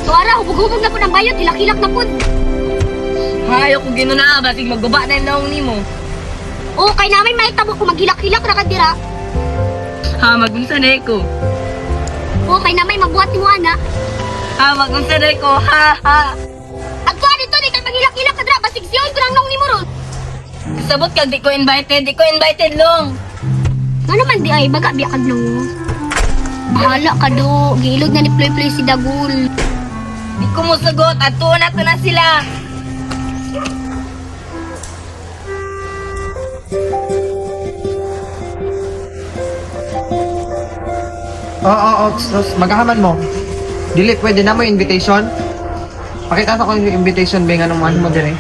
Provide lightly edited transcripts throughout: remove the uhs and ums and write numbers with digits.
Tuara, hubog-hubog na po ng bayot, hilak-hilak na po. Hayo ko ginuna, basig magguba na yung naong nimo. Oo, kay namin mahitabo ko maghilak-hilak na kadira. Ha, magunsa na ko. Oo, kay namin mabuhat ni mo, ana. Ha, magunsa na ko, ha, ha. Agto, dito, di kay maghilak-hilak kadira, basig siyon ko lang nung ni mo ron. Sabot kag di ko invited long. Ano man di ay, baga biyakad nung. Bahala ka do, gilog na ni Ploy-Ploy si Dagul. Di ko mo sagot, at tuwa na sila. Oo, maghahaman mo. Dili, pwede na mo yung invitation. Pakita ko yung invitation, ba nga naman mo dire.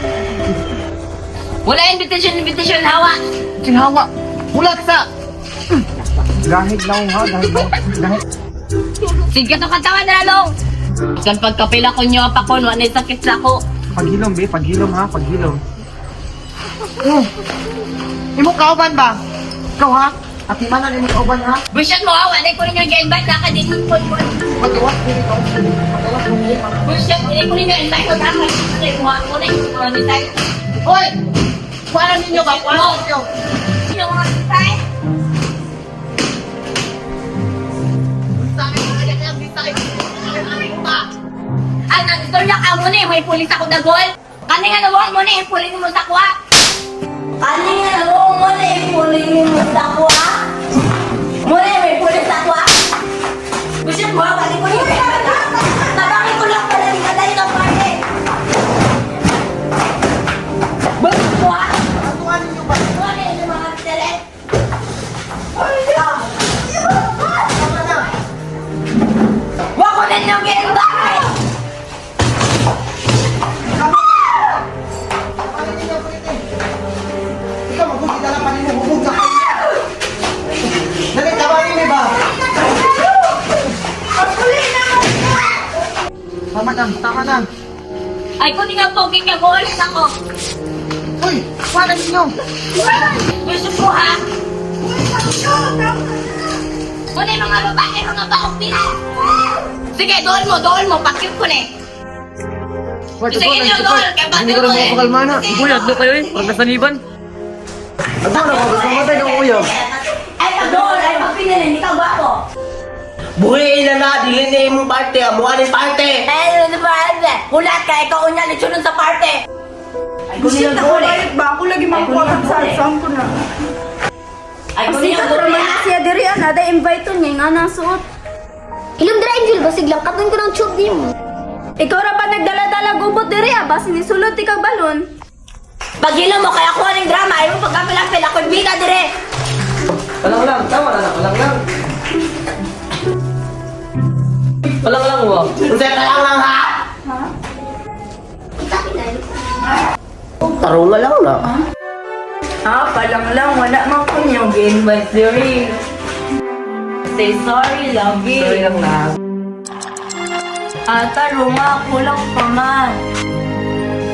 Wala invitation, hawa. Sinhawa, ulat sa! Gahit lang ha, gahit. Sige to katawan na long. Kan pagkapila ko nyo apakon, wala sakit sa ako. Paghilom, be, paghilom ha, paghilom. Imo kauban ba? Ikaw ha? At imanan imo kauban ha? Busyat mo ha, wala ko ninyo i-invite na ka din ng pon. Pagawas mo ikaw. Pagawas mo ikaw. Busyat, hindi ko ninyo i-invite na ka. Kasi mo na yung mga design. Hoy! Kuha ninyo ba? Kuha ninyo. Yung mga design. Ay, nag-istorya ka muna eh, may pulis ako dagol. Kani nga nawang mo na eh, pulis mo sa kuha. Kani nga nawang mo na eh, pulis mo sa kuha. Muna eh, may pulis sa kuha. Gusto mo, kani ko yung bata. Tabangin ko lang pala di ka tayo ng party. Bakit mo ha? Atuan ninyo ba? Ano na yung mga tele? Tama na. Wako na nyo ginbay! Ikaw, mabuti ka lang pa ninyo, hubog ka. Dali, tabarin niyo ba? Tama na. Ay, kung nga po, kikabulis ako. Uy, kuha na ninyo. Gusto ko ha? Muna yung mga babae, mga baong pila. Sige, doon mo, pakip ko na eh. Sige, nyo, doon, kaya ba Hindi ko rin doon eh. makakalma na. Uy, adlo kayo eh. Pag nasaniban. Ano na, mamatay ng kuya. Ay, doon, ay, magpinalin, ikaw ba ako? Buhi na na, dili na yung party, amuha ni party. Eh, ano ba, ano? Hulat ka, ikaw unya, litsunan sa parte. Ay, kung nilang huli. ba? Ako lagi makuha sa alsam ko na. Ay, kung Kasi nilang ka huli. naman na siya diri ana, da invite niya nga nasuot. Hilom dira, Angel, basig lang katon ko ng tube di mo. Ikaw ra ba nagdala-dala gubot diri ba sinisulot ikag balon? Paghilo mo, kaya kuha ng drama, ayaw mo pagkapil-apil, ako'y bida dire. Walang lang, tama na, walang lang. Walang lang mo. Unsa ka lang ha? Tarunga lang na. Palang lang wala man ko niyong gi-invite diri. Say sorry, love you. Sorry lang na. Tarunga, kulang pa man.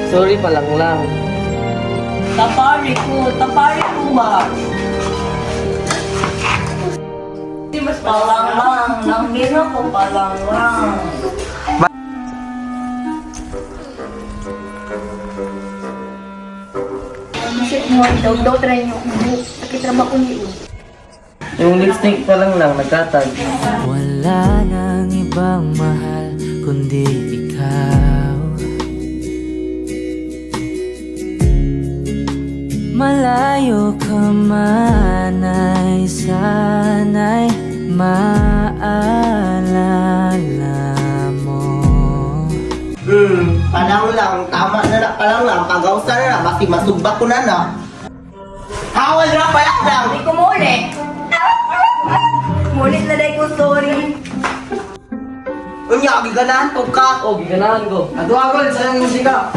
Sorry pa lang. Tapari ko ba? Palang lang, nanggin ako palang lang. Shit mo, daw try niyo. Sakit ra ba ko niyo? Yung lipstick pa lang nagkatag. Wala nang ibang mahal kundi ikaw. Malayo ka man ay sana'y maalala mo. Palang lang, tama na palang lang, pagawsa na na, basi masubak ko na na. Hawal na pala lang. Hindi ko muli. Mulit na dai ko sorry. Unya, giganahan to ka. Oh, giganahan ko. Aduagol, sayang yung musika.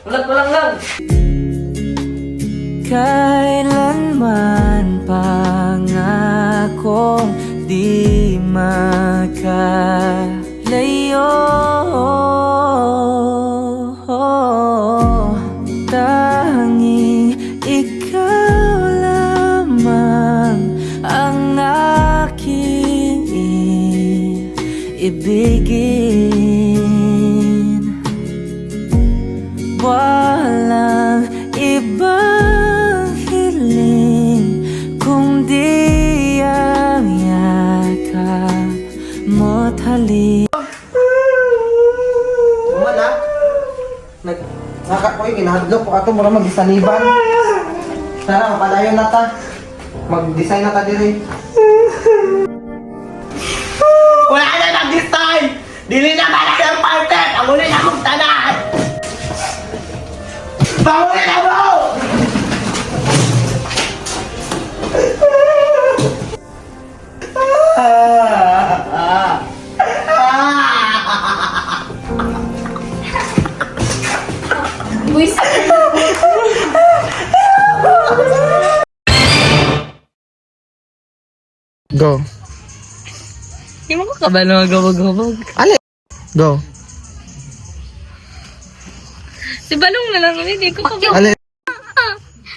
Walang lang. Kailanman pangakong di makalayo. Tanging ikaw lamang ang aking ibigin. yakap mo't halik. Uma na. Nakakoy, ginahadlok ko ato mura mag-isaniban. Tara, mapadayon na ta. Mag-design na ta diri. Wala na nag-design! Dili na ba na ng partner! Panguli na mong tanan! Panguli na mo! Go. Hindi mo ko kabalo magabag-habag. Ali. Go. Si Balong na lang, hindi ko kabalo. Ali.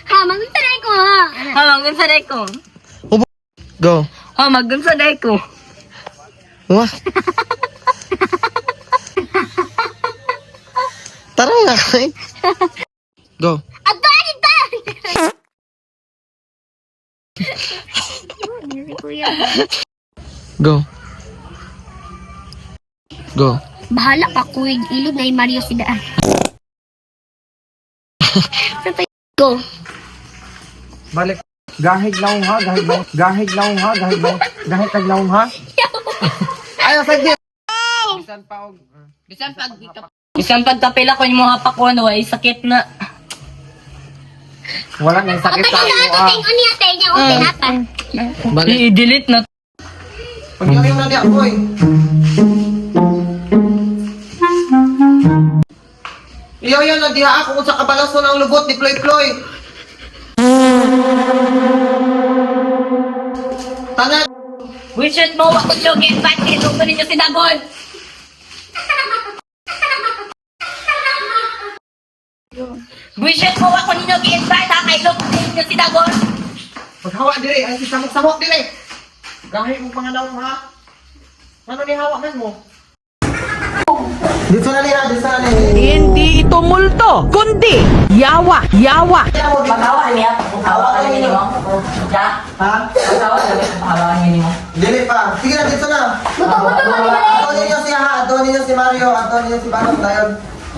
Ha, magsaray ko ha. Ha, maggunsaday ko. Go. Ha, maggunsaday ko. Wah. Tara nga kay. Go. Ato, adita! Go. Go. Bahala ka, kuy. Ilog na yung Mario si Daan. Go. Balik. Gahig lang ha, gahig lang. Gahig lang ha, gahig lang. Gahig kag lang ha. Ay, sa di. Bisan pa og. Bisan pagkapila ko yung mga pakuan, ay sakit na. Wala nang sakit sa ako. Ate, ano yung ate niya? Okay, natan. Balik. I-delete na. Pagyaw na di ako eh. Iyaw yan na diha ako kung sa kabalaso ng lubot ni Ploy Ploy. Tanan. Wishes mo, ako lugin, ba't iluto ninyo si Dagol? Wishes mo, ako ninyo gi-invite, ha? Kay iluto ninyo si Dagol? Maghawa dire, ay si samok-samok dire. Gahig mo mga naong ha. Ano ni hawa man mo? Dito na nila, dito na nila. Hindi ito multo, kundi yawa, yawa. Paghawa niya, paghawa ka niya mo. Ja, Ha? paghawa ka niya, paghawa niya mo. Dili pa. Sige na, dito na. Ato ninyo si Ha, ato ninyo si Mario, ato ninyo si Balong dayon.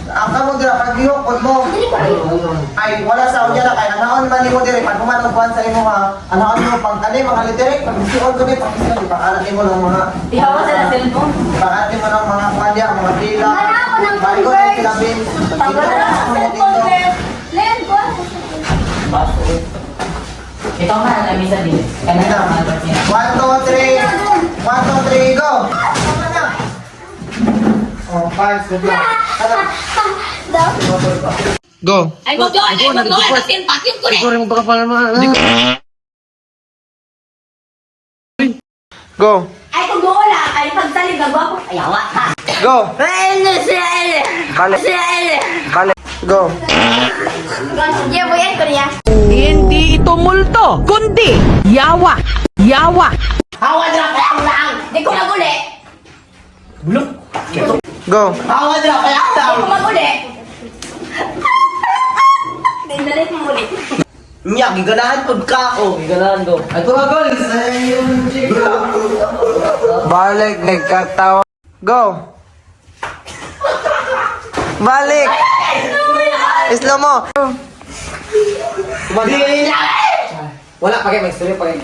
Ang kamo dira, pag-ihok mo. Ay, wala sa unya na kay anaon man nimo dire, pag kumanubuan sa imo ha. Anaon mo pang kani mga litere, pag bisigon ko ni pag bisigon di pag nimo ng mga Ihawa sa na cellphone. pag mo ng mga kanya, mga tila. Wala ako ng Bago convert. na sila bin. Tawala na sa cellphone, Len, ko. Ikaw nga, namisa din. Kanina, mga niya. 1, 2, 3. 1, 2, 3, go! Oh, 5, good luck. Go. Ay, mag-go, kasi pakin ko rin. Siguro mo baka pala Go. Ay, kung wala, ay pagsalig na gwapo. Ayawa ka. Go. Ay, si Ale. Balik. Si Ale. Balik. Go. Sige, buyan ko niya. Hindi ito multo, kundi yawa, yawa. Hawa na kaya lang! Di ko maguli. Go. Hawa na kaya Di lang! ko maguli. Dalit mo muli. Nya, giganahan pod ka ako. Ganahan ko. Ito ba, goals? Balik. Nagkatawa. Go. Balik. Slow mo. Dili na! Wala, pake. Mag-story, pake.